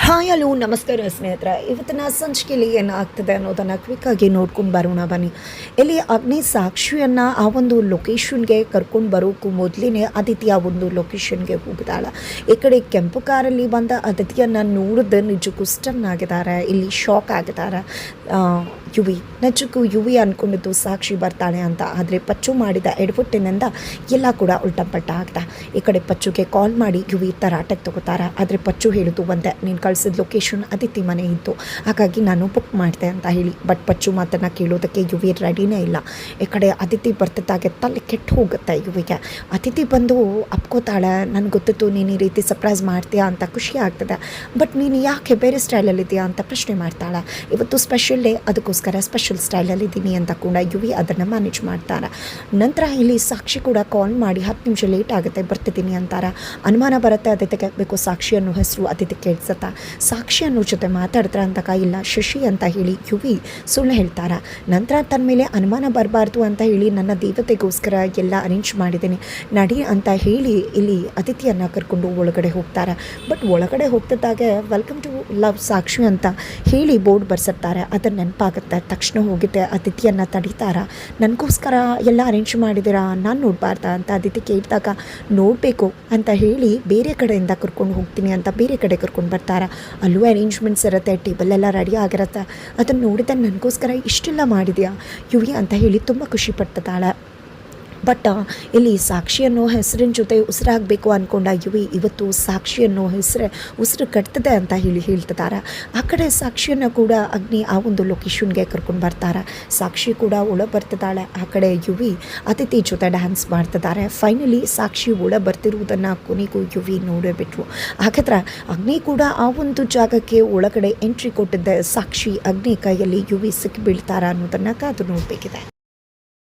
Hi hello ನಮಸ್ಕಾರ ಸ್ನೇಹಿತರೆ. ಇವತ್ತಿನ ಸಂಚಿಕೆಯಲ್ಲಿ ಏನಾಗ್ತದೆ ಅನ್ನೋದನ್ನು ಕ್ವಿಕ್ಕಾಗಿ ನೋಡ್ಕೊಂಡು ಬರೋಣ ಬನ್ನಿ. ಇಲ್ಲಿ ಅಗ್ನಿ ಸಾಕ್ಷಿಯನ್ನು ಆ ಒಂದು ಲೊಕೇಶನ್ಗೆ ಕರ್ಕೊಂಡು ಬರೋಕ್ಕೂ ಮೊದಲೇ ಅದಿತಿ ಆ ಒಂದು ಲೊಕೇಶನ್ಗೆ ಹೋಗಿದ್ದಾಳೆ. ಈ ಕಡೆ ಕೆಂಪು ಕಾರಲ್ಲಿ ಬಂದ ಅದಿತಿಯನ್ನು ನೋಡಿದ ನಿಜಕ್ಕೂ ಸ್ಟನ್ ಆಗಿದ್ದಾರೆ, ಇಲ್ಲಿ ಶಾಕ್ ಆಗಿದ್ದಾರೆ. ನಿಜಕ್ಕೂ ಯುವಿ ಅಂದ್ಕೊಂಡಿದ್ದು ಸಾಕ್ಷಿ ಬರ್ತಾಳೆ ಅಂತ, ಆದರೆ ಪಚ್ಚು ಮಾಡಿದ ಎಡವಟ್ಟಿನಿಂದ ಎಲ್ಲ ಕೂಡ ಉಲ್ಟಪಲ್ಟ ಆಗ್ತಾ. ಈ ಕಡೆ ಪಚ್ಚುಗೆ ಕಾಲ್ ಮಾಡಿ ಯುವಿ ತರಾಟೆಗೆ ತಗೋತಾರೆ. ಆದರೆ ಪಚ್ಚು ಹೇಳೋದು ಒಂದೇ, ನೀನು ಕಳಿಸಿದ ಲೊಕೇಶನ್ ಅದಿತಿ ಮನೆ ಇತ್ತು, ಹಾಗಾಗಿ ನಾನು ಬುಕ್ ಮಾಡಿದೆ ಅಂತ ಹೇಳಿ. ಬಟ್ ಪಚ್ಚು ಮಾತನ್ನು ಕೇಳೋದಕ್ಕೆ ಯುವಿ ರೆಡಿನೇ ಇಲ್ಲ. ಈ ಕಡೆ ಅದಿತಿ ಬರ್ತಿದ್ದಾಗೆ ತಲೆ ಕೆಟ್ಟು ಹೋಗುತ್ತೆ ಯುವಿಗೆ. ಅದಿತಿ ಬಂದು ಅಪ್ಕೋತಾಳೆ, ನನಗೆ ಗೊತ್ತಿತ್ತು ನೀನು ಈ ರೀತಿ ಸರ್ಪ್ರೈಸ್ ಮಾಡ್ತೀಯಾ ಅಂತ, ಖುಷಿ ಆಗ್ತದೆ, ಬಟ್ ನೀನು ಯಾಕೆ ಬೇರೆ ಸ್ಟೈಲಲ್ಲಿದ್ದೀಯಾ ಅಂತ ಪ್ರಶ್ನೆ ಮಾಡ್ತಾಳೆ. ಇವತ್ತು ಸ್ಪೆಷಲ್ ಡೇ, ಅದಕ್ಕೋಸ್ಕರ ಸ್ಪೆಷಲ್ ಸ್ಟೈಲಲ್ಲಿದ್ದೀನಿ ಅಂತ ಕೂಡ ಯುವಿ ಅದನ್ನು ಮ್ಯಾನೇಜ್ ಮಾಡ್ತಾರೆ. ನಂತರ ಇಲ್ಲಿ ಸಾಕ್ಷಿ ಕೂಡ ಕಾಲ್ ಮಾಡಿ 10 ನಿಮಿಷ ಲೇಟ್ ಆಗುತ್ತೆ ಬರ್ತಿದ್ದೀನಿ ಅಂತಾರೆ. ಅನುಮಾನ ಬರುತ್ತೆ ಅದಿತಿಗೆ, ಬೇಕು ಸಾಕ್ಷಿ ಅನ್ನೋ ಹೆಸರು ಅದಿತಿ ಕೇಳಿಸುತ್ತಾ. ಸಾಕ್ಷಿ ಅನ್ನೋ ಜೊತೆ ಮಾತಾಡ್ತಾರೆ ಅಂತಕ, ಇಲ್ಲ ಶಶಿ ಅಂತ ಹೇಳಿ ಯುವಿ ಸುಳ್ಳು ಹೇಳ್ತಾರೆ. ನಂತರ ತನ್ನ ಮೇಲೆ ಅನುಮಾನ ಬರಬಾರ್ದು ಅಂತ ಹೇಳಿ ನನ್ನ ದೇವತೆಗೋಸ್ಕರ ಎಲ್ಲ ಅರೇಂಜ್ ಮಾಡಿದ್ದೀನಿ ನಡಿ ಅಂತ ಹೇಳಿ ಇಲ್ಲಿ ಅದಿತಿಯನ್ನು ಕರ್ಕೊಂಡು ಒಳಗಡೆ ಹೋಗ್ತಾರೆ. ಬಟ್ ಒಳಗಡೆ ಹೋಗ್ತಿದ್ದಾಗೆ ವೆಲ್ಕಮ್ ಟು ಲವ್ ಸಾಕ್ಷಿ ಅಂತ ಹೇಳಿ ಬೋರ್ಡ್ ಬರ್ಸಿರ್ತಾರೆ. ಅದನ್ನು ನೆನಪಾಗುತ್ತೆ. ತಕ್ಷಣ ಹೋಗಿದ್ದೆ ಅದಿತಿಯನ್ನು ತಡೀತಾರ. ನನಗೋಸ್ಕರ ಎಲ್ಲ ಅರೇಂಜ್ ಮಾಡಿದ್ದೀರಾ, ನಾನು ನೋಡಬಾರ್ದಾ ಅಂತ ಅದಿತಿ ಕೇಳಿದಾಗ, ನೋಡಬೇಕು ಅಂತ ಹೇಳಿ ಬೇರೆ ಕಡೆಯಿಂದ ಕರ್ಕೊಂಡು ಹೋಗ್ತೀನಿ ಅಂತ ಬೇರೆ ಕಡೆ ಕರ್ಕೊಂಡು ಬರ್ತಾರೆ. ಅಲ್ಲೂ ಅರೇಂಜ್ಮೆಂಟ್ಸ್ ಇರುತ್ತೆ, ಟೇಬಲ್ ಎಲ್ಲ ರೆಡಿ ಆಗಿರುತ್ತೆ. ಅದನ್ನು ನೋಡಿದ ನನಗೋಸ್ಕರ ಇಷ್ಟೆಲ್ಲ ಮಾಡಿದೆಯಾ ಯುವಿ ಅಂತ ಹೇಳಿ ತುಂಬ ಖುಷಿ ಪಡ್ತಾಳೆ. ಬಟ್ ಇಲ್ಲಿ ಸಾಕ್ಷಿ ಅನ್ನೋ ಹೆಸರಿನ ಜೊತೆ ಉಸಿರಾಗಬೇಕು ಅಂದ್ಕೊಂಡ ಯುವಿ ಇವತ್ತು ಸಾಕ್ಷಿ ಅನ್ನೋ ಉಸಿರು ಕಟ್ತದೆ ಅಂತ ಹೇಳಿ ಹೇಳ್ತಿದ್ದಾರೆ. ಆ ಕಡೆ ಸಾಕ್ಷಿಯನ್ನು ಕೂಡ ಅಗ್ನಿ ಆ ಒಂದು ಲೊಕೇಶನ್ಗೆ ಕರ್ಕೊಂಡು ಬರ್ತಾರೆ. ಸಾಕ್ಷಿ ಕೂಡ ಒಳ ಬರ್ತಿದ್ದಾಳೆ. ಆ ಕಡೆ ಯುವಿ ಅತಿಥಿ ಜೊತೆ ಡ್ಯಾನ್ಸ್ ಮಾಡ್ತಿದ್ದಾರೆ. ಫೈನಲಿ ಸಾಕ್ಷಿ ಒಳ ಬರ್ತಿರುವುದನ್ನು ಕೊನೆಗೂ ಯುವಿ ನೋಡೇ ಬಿಟ್ರು. ಹಾಗಾದ್ರೆ ಅಗ್ನಿ ಕೂಡ ಆ ಒಂದು ಜಾಗಕ್ಕೆ ಒಳಗಡೆ ಎಂಟ್ರಿ ಕೊಟ್ಟಿದ್ದೆ. ಸಾಕ್ಷಿ ಅಗ್ನಿ ಕೈಯಲ್ಲಿ ಯುವಿ ಸಿಕ್ಕಿ ಬೀಳ್ತಾರ ಅನ್ನೋದನ್ನು ಕಾದು ನೋಡಬೇಕಿದೆ.